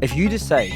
If you decide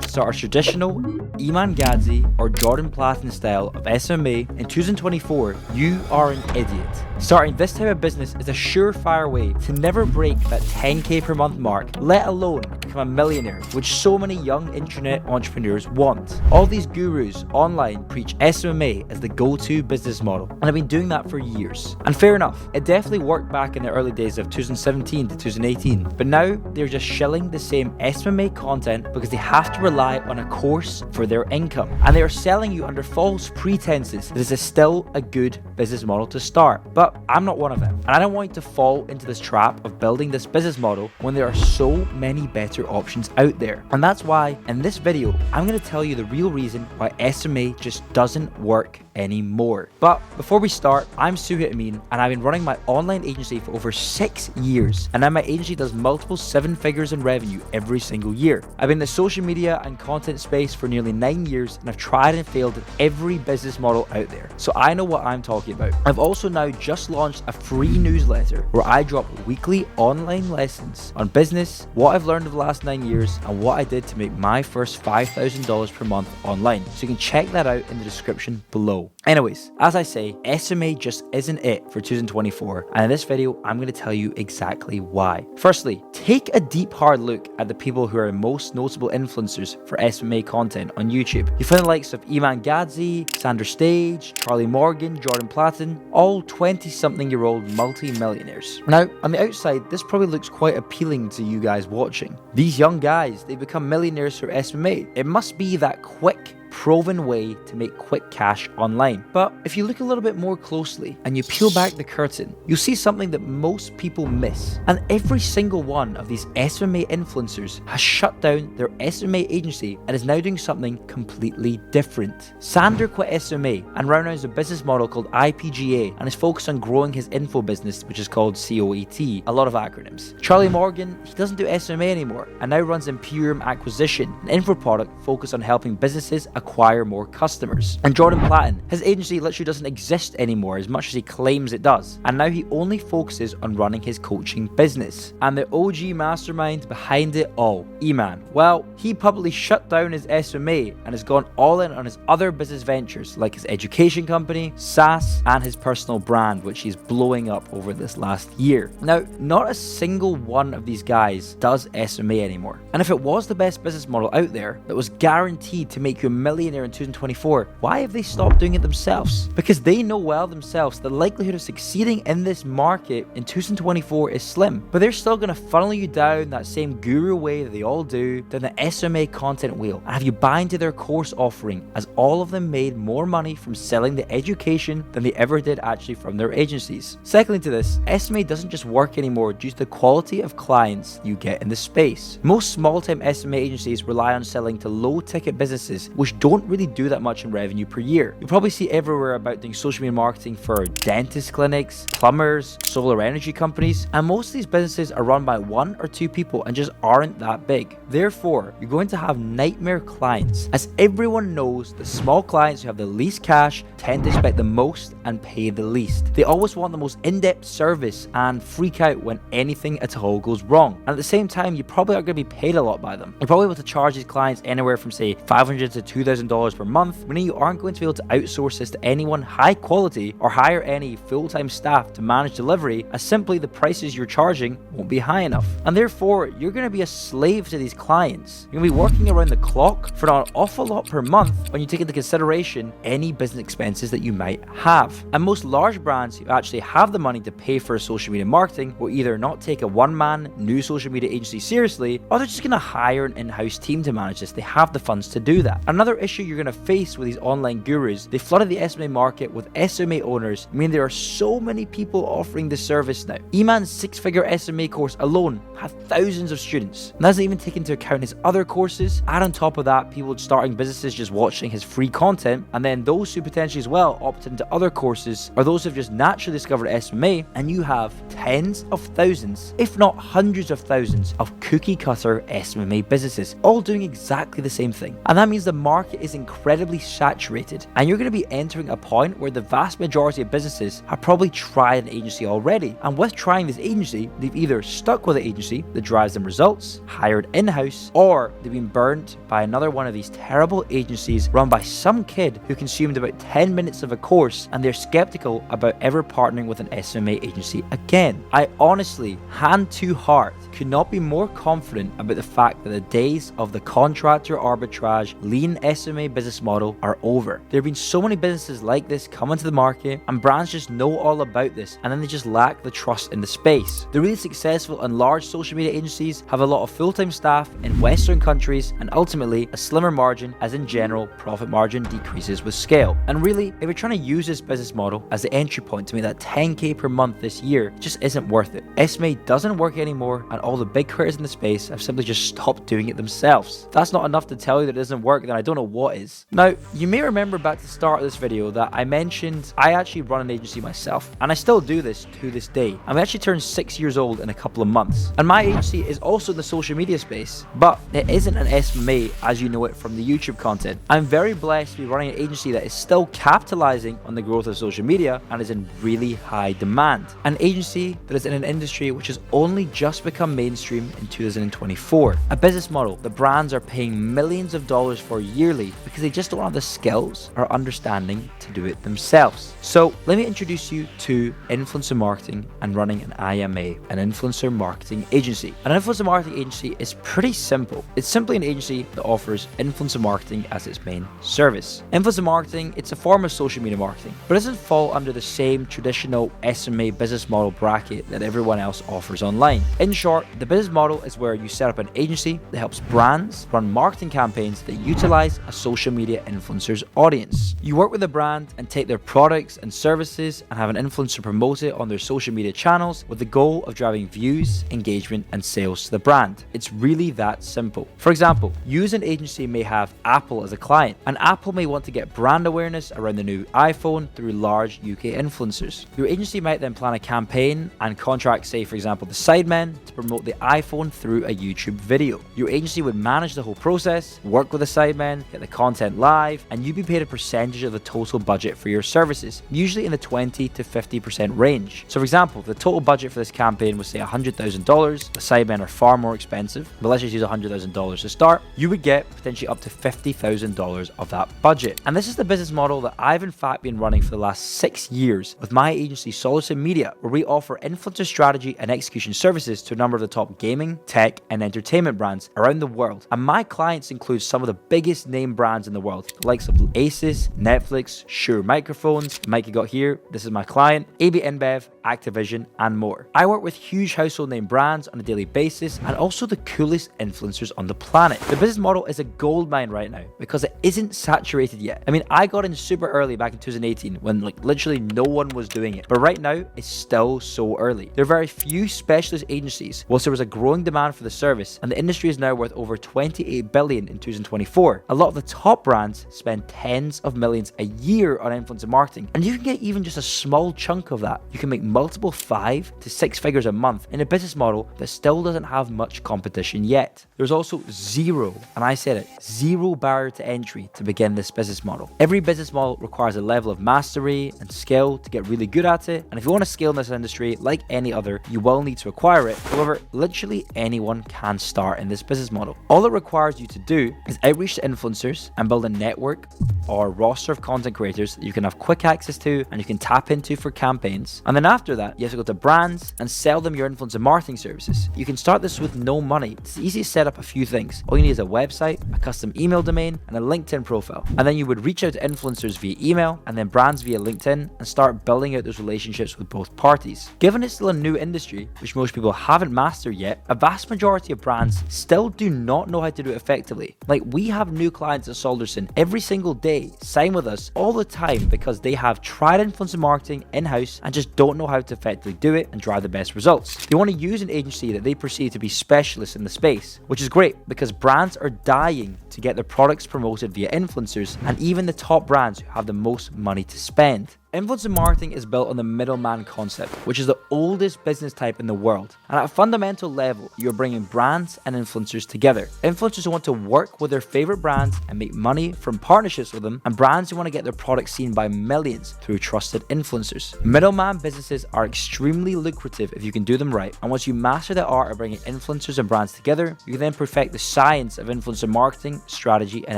to start a traditional Iman Gadzi or Jordan Platten style of SMMA in 2024, you are an idiot. Starting this type of business is a surefire way to never break that 10k per month mark, let alone become a millionaire, which so many young internet entrepreneurs want. All these gurus online preach SMMA as the go-to business model, and I've been doing that for years. And fair enough, it definitely worked back in the early days of 2017 to 2018, but now they're just shilling the same SMMA content because they have to rely on a course for their income, and they are selling you under false pretenses that this is still a good business model to start. But I'm not one of them, and I don't want you to fall into this trap of building this business model when there are so many better options out there. And that's why in this video I'm going to tell you the real reason why SMMA just doesn't work anymore. But before we start, I'm Suhit Amin, and I've been running my online agency for over 6 years, and now my agency does multiple 7 figures in revenue every single year. I've been in the social media and content space for nearly 9 years, and I've tried and failed at every business model out there, so I know what I'm talking about. I've also now just launched a free newsletter where I drop weekly online lessons on business, what I've learned over the last 9 years, and what I did to make my first $5,000 per month online, so you can check that out in the description below. Anyways, as I say, SMMA just isn't it for 2024, and in this video I'm going to tell you exactly why. Firstly, take a deep hard look at the people who are the most notable influencers for SMMA content on YouTube. You find the likes of Iman Gadzi, Sandra Stage, Charlie Morgan, Jordan Platten, all 20-something-year-old multi-millionaires. Now, on the outside, this probably looks quite appealing to you guys watching. These young guys, they become millionaires through SMMA. It must be that quick, proven way to make quick cash online. But if you look a little bit more closely and you peel back the curtain, you'll see something that most people miss. And every single one of these SMMA influencers has shut down their SMMA agency and is now doing something completely different. Sandra quit SMMA and runs a business model called IPGA and is focused on growing his info business, which is called COET, a lot of acronyms. Charlie Morgan, he doesn't do SMMA anymore and now runs Imperium Acquisition, an info product focused on helping businesses acquire more customers. And Jordan Platten, his agency literally doesn't exist anymore as much as he claims it does, and now he only focuses on running his coaching business. And the OG mastermind behind it all, Iman, well, he publicly shut down his SMMA and has gone all in on his other business ventures like his education company, SaaS, and his personal brand, which he's blowing up over this last year. Now, not a single one of these guys does SMMA anymore, and if it was the best business model out there that was guaranteed to make you a millionaire in 2024, why have they stopped doing it themselves? Because they know well themselves the likelihood of succeeding in this market in 2024 is slim, but they're still going to funnel you down that same guru way that they all do, down the SMMA content wheel, and have you buy into their course offering, as all of them made more money from selling the education than they ever did actually from their agencies. Secondly to this, SMMA doesn't just work anymore due to the quality of clients you get in the space. Most small-time SMMA agencies rely on selling to low-ticket businesses which don't really do that much in revenue per year. You'll probably see everywhere about doing social media marketing for dentist clinics, plumbers, solar energy companies, and most of these businesses are run by 1 or 2 people and just aren't that big. Therefore, you're going to have nightmare clients, as everyone knows the small clients who have the least cash tend to expect the most and pay the least. They always want the most in-depth service and freak out when anything at all goes wrong. And at the same time, you probably aren't going to be paid a lot by them. You're probably able to charge these clients anywhere from say $500 to $2,000 per month, meaning you aren't going to be able to outsource this to anyone high quality or hire any full-time staff to manage delivery, as simply the prices you're charging won't be high enough. And therefore, you're going to be a slave to these clients. You're going to be working around the clock for not an awful lot per month when you take into consideration any business expenses that you might have. And most large brands who actually have the money to pay for social media marketing will either not take a one-man new social media agency seriously, or they're just going to hire an in-house team to manage this. They have the funds to do that. Another issue you're going to face with these online gurus, they flooded the SMMA market with SMMA owners, meaning there are so many people offering this service now. Iman's 6-figure SMMA course alone had thousands of students, and that doesn't even take into account his other courses. Add on top of that, people starting businesses just watching his free content, and then those who potentially as well opt into other courses, or those who have just naturally discovered SMMA, and you have tens of thousands, if not hundreds of thousands, of cookie cutter SMMA businesses, all doing exactly the same thing. And that means the market market is incredibly saturated, and you're going to be entering a point where the vast majority of businesses have probably tried an agency already, and with trying this agency, they've either stuck with an agency that drives them results, hired in-house, or they've been burnt by another one of these terrible agencies run by some kid who consumed about 10 minutes of a course, and they're skeptical about ever partnering with an SMMA agency again. I honestly, hand to heart, could not be more confident about the fact that the days of the contractor arbitrage lean SMMA business model are over. There have been so many businesses like this come into the market, and brands just know all about this, and then they just lack the trust in the space. The really successful and large social media agencies have a lot of full-time staff in Western countries, and ultimately a slimmer margin, as in general profit margin decreases with scale. And really, if you're trying to use this business model as the entry point to make that 10k per month this year, it just isn't worth it. SMMA doesn't work anymore, and all the big creators in the space have simply just stopped doing it themselves. If that's not enough to tell you that it doesn't work, then I don't know what is. Now, you may remember back to the start of this video that I mentioned I actually run an agency myself, and I still do this to this day. I'm actually turned 6 years old in a couple of months, and my agency is also in the social media space, but it isn't an SMMA as you know it from the YouTube content. I'm very blessed to be running an agency that is still capitalizing on the growth of social media and is in really high demand. An agency that is in an industry which has only just become mainstream in 2024. A business model that brands are paying millions of dollars for yearly because they just don't have the skills or understanding to do it themselves. So let me introduce you to influencer marketing and running an IMA, an influencer marketing agency. An influencer marketing agency is pretty simple. It's simply an agency that offers influencer marketing as its main service. Influencer marketing, it's a form of social media marketing, but it doesn't fall under the same traditional SMMA business model bracket that everyone else offers online. In short, the business model is where you set up an agency that helps brands run marketing campaigns that utilize a social media influencer's audience. You work with a brand and take their products and services and have an influencer promote it on their social media channels with the goal of driving views, engagement, and sales to the brand. It's really that simple. For example, you as an agency may have Apple as a client, and Apple may want to get brand awareness around the new iPhone through large UK influencers. Your agency might then plan a campaign and contract, say for example, the Sidemen to promote the iPhone through a YouTube video. Your agency would manage the whole process, work with the Sidemen, get the content live, and you'd be paid a percentage of the total budget for your services, usually in the 20 to 50% range. So for example, if the total budget for this campaign was say $100,000, the Sidemen are far more expensive, but let's just use $100,000 to start, you would get potentially up to $50,000 of that budget. And this is the business model that I've in fact been running for the last 6 years with my agency Solid Media, where we offer influencer strategy and execution services to a number of the top gaming, tech, and entertainment brands around the world. And my clients include some of the biggest name brands in the world, the likes of Asus, Netflix, Shure Microphones, the mic you got here, this is my client, AB InBev, Activision, and more. I work with huge household name brands on a daily basis and also the coolest influencers on the planet. The business model is a goldmine right now because it isn't saturated yet. I mean, I got in super early back in 2018 when literally no one was doing it, but right now it's still so early. There are very few specialist agencies, whilst there was a growing demand for the service, and the industry is now worth over 28 billion in 2024. A lot of the top brands spend tens of millions a year on influencer marketing, and you can get even just a small chunk of that. You can make multiple 5 to 6 figures a month in a business model that still doesn't have much competition yet. There's also zero, and I said it, zero barrier to entry to begin this business model. Every business model requires a level of mastery and skill to get really good at it, and if you want to scale in this industry like any other, you will need to acquire it. However, literally anyone can start in this business model. All it requires you to do is outreach to influencers and build a network or roster of content creators that you can have quick access to and you can tap into for campaigns. And then after that, you have to go to brands and sell them your influencer marketing services. You can start this with no money. It's easy to set up a few things. All you need is a website, a custom email domain, and a LinkedIn profile. And then you would reach out to influencers via email and then brands via LinkedIn and start building out those relationships with both parties. Given it's still a new industry, which most people haven't mastered yet, a vast majority of brands still do not know how to do it effectively. Like, we have new clients at Solderson every single day sign with us all the time because they have tried influencer marketing in-house and just don't know how to effectively do it and drive the best results. They want to use an agency that they perceive to be specialists in the space, which is great because brands are dying to get their products promoted via influencers, and even the top brands who have the most money to spend. influencer marketing is built on the middleman concept, which is the oldest business type in the world. And at a fundamental level, you're bringing brands and influencers together. Influencers who want to work with their favorite brands and make money from partnerships with them, and brands who want to get their products seen by millions through trusted influencers. Middleman businesses are extremely lucrative if you can do them right, and once you master the art of bringing influencers and brands together, you can then perfect the science of influencer marketing, strategy, and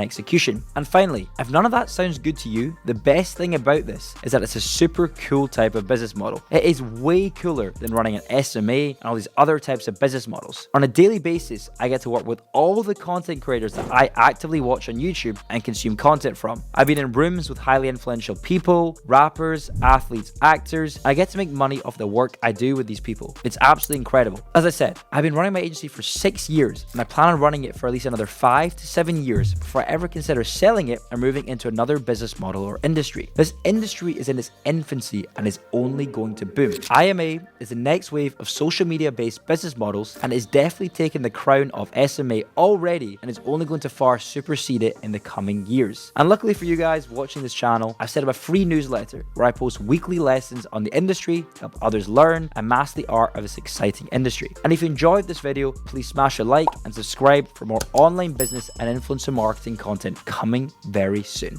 execution. And finally, if none of that sounds good to you, the best thing about this is that it's a super cool type of business model. It is way cooler than running an SMA and all these other types of business models. On a daily basis, I get to work with all the content creators that I actively watch on YouTube and consume content from. I've been in rooms with highly influential people, rappers, athletes, actors. I get to make money off the work I do with these people. It's absolutely incredible. As I said, I've been running my agency for 6 years, and I plan on running it for at least another 5 to 7 years before I ever consider selling it or moving into another business model or industry. This industry is in its infancy and is only going to boom. IMA is the next wave of social media based business models and is definitely taking the crown of SMA already and is only going to far supersede it in the coming years. And luckily for you guys watching this channel, I've set up a free newsletter where I post weekly lessons on the industry to help others learn and master the art of this exciting industry. And if you enjoyed this video, please smash a like and subscribe for more online business and influencer marketing content coming very soon.